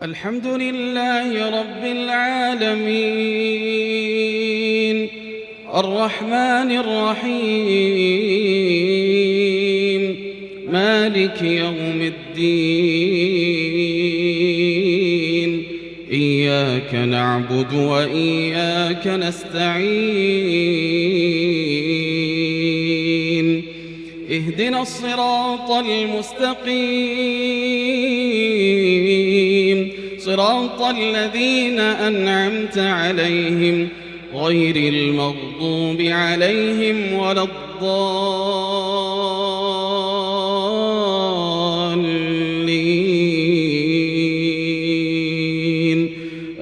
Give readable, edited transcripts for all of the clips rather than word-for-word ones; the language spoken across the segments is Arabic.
الحمد لله رب العالمين الرحمن الرحيم مالك يوم الدين إياك نعبد وإياك نستعين اهدنا الصراط المستقيم صراط الذين أنعمت عليهم غير المغضوب عليهم ولا الضالين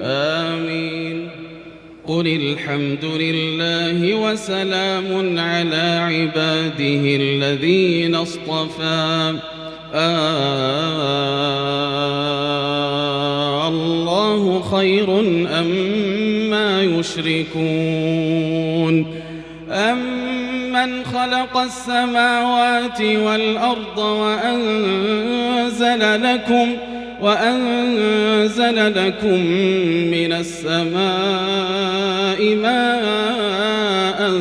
آمين. قل الحمد لله وسلام على عباده الذين اصطفى الله خير أما يشركون أمن خلق السماوات والأرض وأنزل لكم من السماء ماء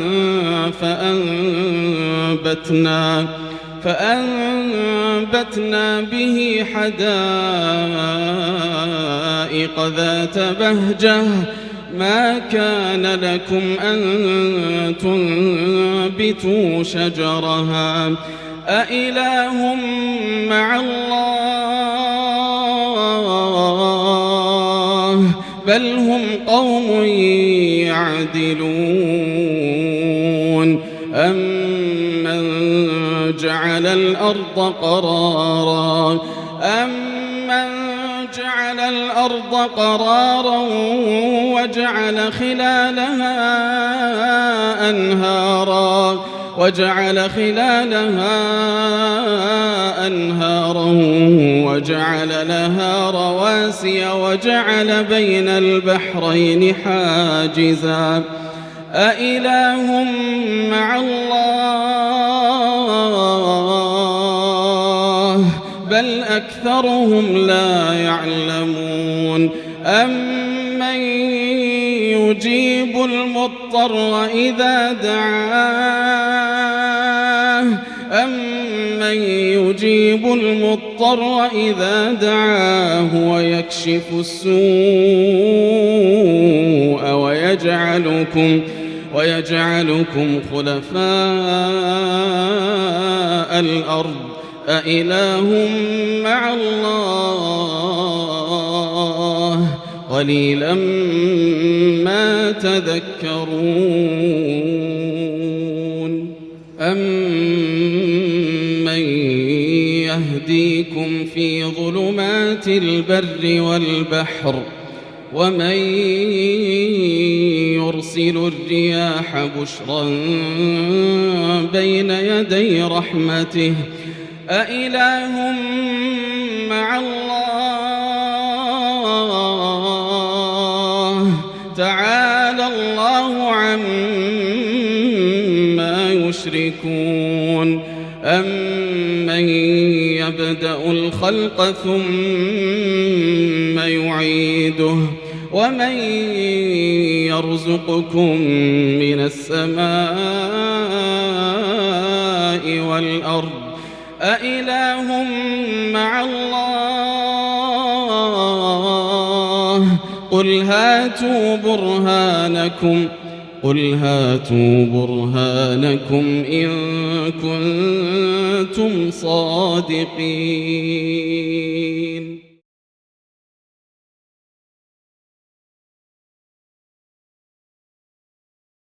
فأنبتنا به حدائق ذات بهجة ما كان لكم أن تنبتوا شجرها أإله مع الله بل هم قوم يعدلون أمن جعل الأرض قرارا وجعل خلالها أنهارا وجعل لها رواسي وجعل بين البحرين حاجزا أإله مع الله بل أكثرهم لا يعلمون أمن يجيب المضطر إذا دعاه ويكشف السوء ويجعلكم خلفاء الأرض أإله مع الله قليلا ما تذكرون أمن يهديكم في ظلمات البر والبحر ومن يرسل الرياح بشرا بين يدي رحمته أإله مع الله تعالى الله عما يشركون أمن يبدأ الخلق ثم يعيده ومن يرزقكم من السماء والأرض أإله مع الله قل هاتوا برهانكم إن كنتم صادقين.